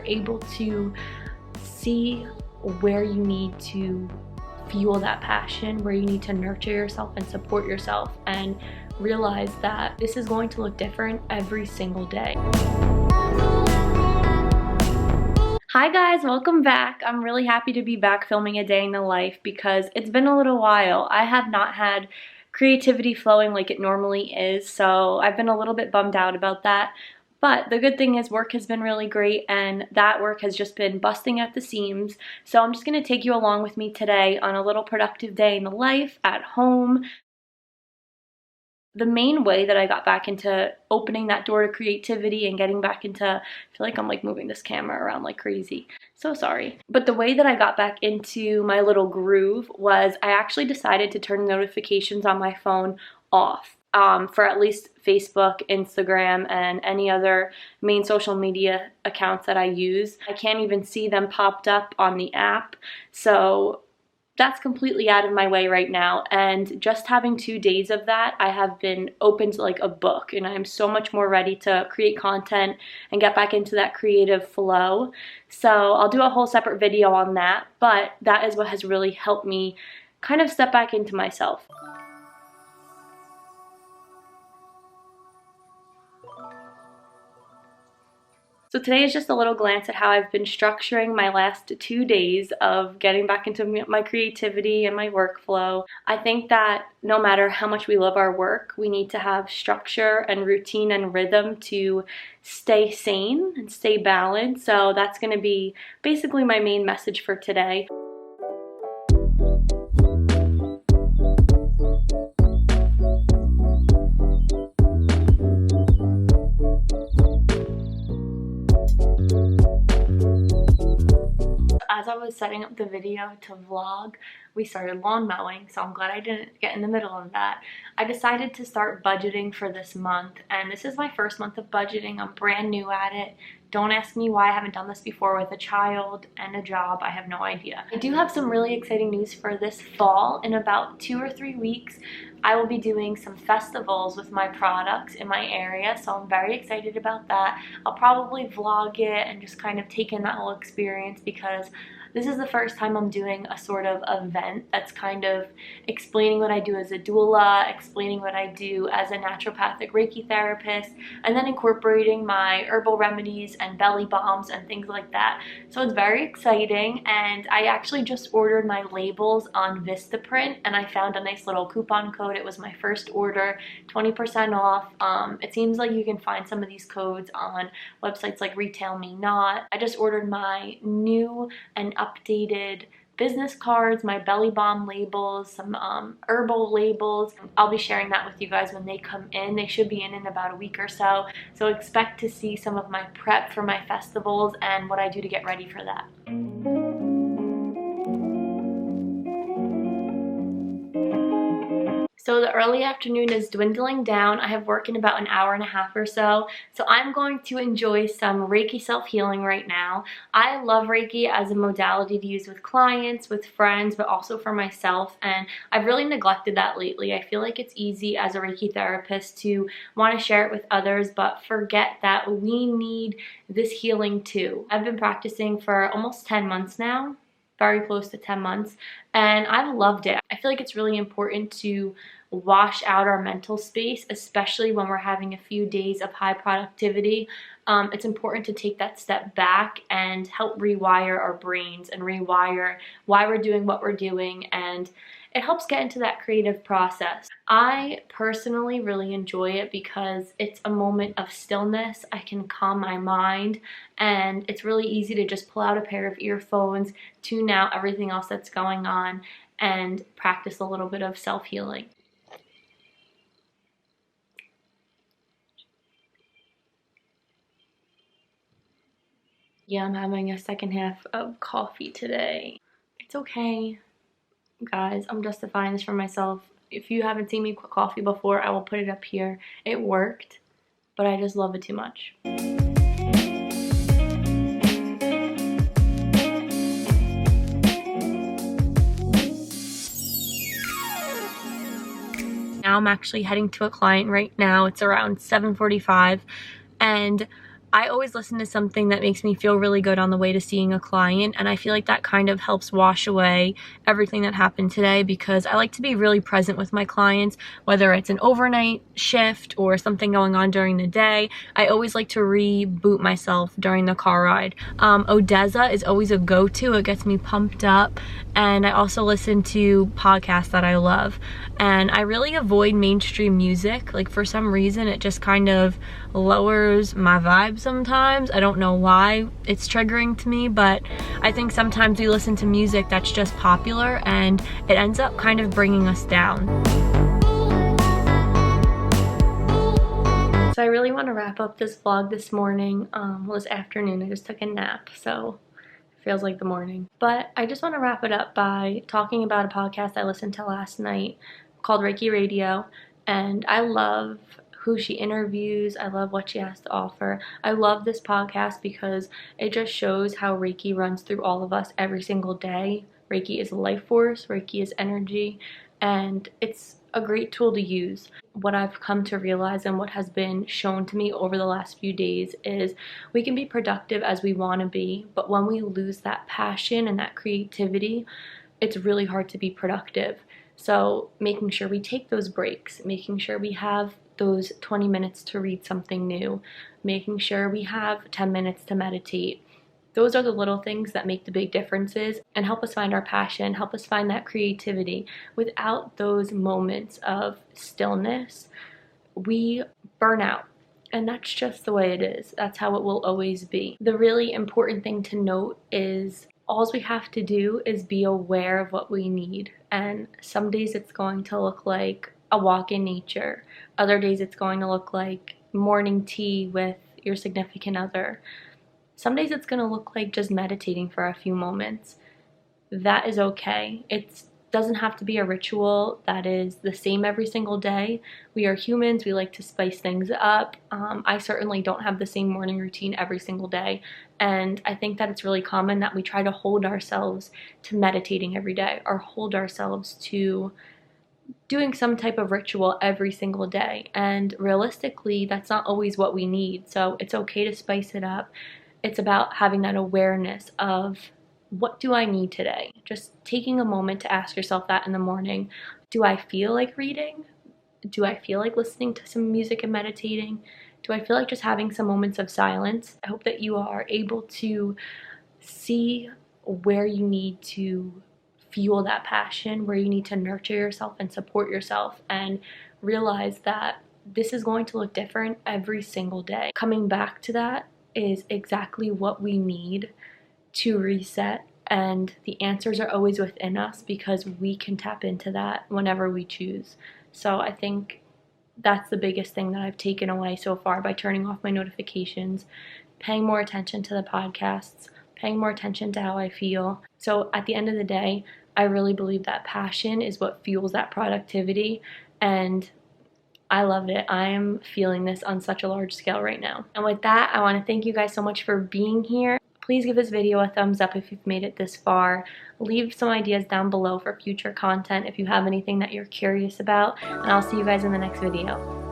able to see where you need to fuel that passion, where you need to nurture yourself and support yourself, and realize that this is going to look different every single day. Hi guys, welcome back. I'm really happy to be back filming a day in the life because it's been a little while. I have not had creativity flowing like it normally is, so I've been a little bit bummed out about that. But the good thing is work has been really great, and that work has just been busting at the seams. So I'm just going to take you along with me today on a little productive day in the life at home. The main way that I got back into opening that door to creativity and getting back into, I feel like I'm like moving this camera around like crazy, so sorry. But the way that I got back into my little groove was I actually decided to turn notifications on my phone off for at least Facebook, Instagram, and any other main social media accounts that I use. I can't even see them popped up on the app, so that's completely out of my way right now. And just having 2 days of that, I have been open to like a book, and I'm so much more ready to create content and get back into that creative flow. So I'll do a whole separate video on that, but that is what has really helped me kind of step back into myself. So today is just a little glance at how I've been structuring my last 2 days of getting back into my creativity and my workflow. I think that no matter how much we love our work, we need to have structure and routine and rhythm to stay sane and stay balanced. So that's going to be basically my main message for today. As I was setting up the video to vlog, we started lawn mowing, so I'm glad I didn't get in the middle of that. I decided to start budgeting for this month, and this is my first month of budgeting. I'm brand new at it. Don't ask me why I haven't done this before with a child and a job. I have no idea. I do have some really exciting news for this fall. In about 2 or 3 weeks, I will be doing some festivals with my products in my area, so I'm very excited about that. I'll probably vlog it and just kind of take in that whole experience because this is the first time I'm doing a sort of event that's kind of explaining what I do as a doula, explaining what I do as a naturopathic Reiki therapist, and then incorporating my herbal remedies and belly balms and things like that. So it's very exciting, and I actually just ordered my labels on Vistaprint, and I found a nice little coupon code. It was my first order, 20% off. It seems like you can find some of these codes on websites like Retail Me Not. I just ordered my new and updated business cards, my belly balm labels, some herbal labels. I'll be sharing that with you guys when they come in. They should be in about a week or so. So expect to see some of my prep for my festivals and what I do to get ready for that. So the early afternoon is dwindling down. I have work in about an hour and a half or so. So I'm going to enjoy some Reiki self-healing right now. I love Reiki as a modality to use with clients, with friends, but also for myself. And I've really neglected that lately. I feel like it's easy as a Reiki therapist to want to share it with others, but forget that we need this healing too. I've been practicing for almost 10 months now. Very close to 10 months, and I've loved it. I feel like it's really important to wash out our mental space, especially when we're having a few days of high productivity. It's important to take that step back and help rewire our brains and rewire why we're doing what we're doing, and it helps get into that creative process. I personally really enjoy it because it's a moment of stillness. I can calm my mind, and it's really easy to just pull out a pair of earphones, tune out everything else that's going on, and practice a little bit of self-healing. Yeah, I'm having a second half of coffee today. It's okay. Guys, I'm justifying this for myself. If you haven't seen me quit coffee before, I will put it up here. It worked, but I just love it too much. Now I'm actually heading to a client right now. It's around 7:45, and I always listen to something that makes me feel really good on the way to seeing a client, and I feel like that kind of helps wash away everything that happened today, because I like to be really present with my clients, whether it's an overnight shift or something going on during the day. I always like to reboot myself during the car ride. Odessa is always a go-to. It gets me pumped up, and I also listen to podcasts that I love. And I really avoid mainstream music. Like, for some reason, it just kind of lowers my vibe sometimes. I don't know why it's triggering to me, but I think sometimes we listen to music that's just popular and it ends up kind of bringing us down. So I really want to wrap up this vlog this morning. Well, this afternoon. I just took a nap, so it feels like the morning. But I just want to wrap it up by talking about a podcast I listened to last night called Reiki Radio, and I love who she interviews. I love what she has to offer. I love this podcast because it just shows how Reiki runs through all of us every single day. Reiki is life force, Reiki is energy, and it's a great tool to use. What I've come to realize and what has been shown to me over the last few days is we can be productive as we want to be, but when we lose that passion and that creativity, it's really hard to be productive. So making sure we take those breaks, making sure we have those 20 minutes to read something new, making sure we have 10 minutes to meditate. Those are the little things that make the big differences and help us find our passion, help us find that creativity. Without those moments of stillness, we burn out. And that's just the way it is. That's how it will always be. The really important thing to note is all we have to do is be aware of what we need. And some days it's going to look like a walk in nature. Other days it's going to look like morning tea with your significant other. Some days it's going to look like just meditating for a few moments. That is okay. It doesn't have to be a ritual that is the same every single day. We are humans. We like to spice things up. I certainly don't have the same morning routine every single day. And I think that it's really common that we try to hold ourselves to meditating every day or hold ourselves to doing some type of ritual every single day. And realistically, that's not always what we need. So it's okay to spice it up. It's about having that awareness of, what do I need today? Just taking a moment to ask yourself that in the morning. Do I feel like reading? Do I feel like listening to some music and meditating? Do I feel like just having some moments of silence? I hope that you are able to see where you need to fuel that passion, where you need to nurture yourself and support yourself, and realize that this is going to look different every single day. Coming back to that is exactly what we need to reset, and the answers are always within us because we can tap into that whenever we choose. So I think that's the biggest thing that I've taken away so far by turning off my notifications, paying more attention to the podcasts, paying more attention to how I feel. So at the end of the day, I really believe that passion is what fuels that productivity, and I loved it. I am feeling this on such a large scale right now. And with that, I want to thank you guys so much for being here. Please give this video a thumbs up if you've made it this far. Leave some ideas down below for future content if you have anything that you're curious about, and I'll see you guys in the next video.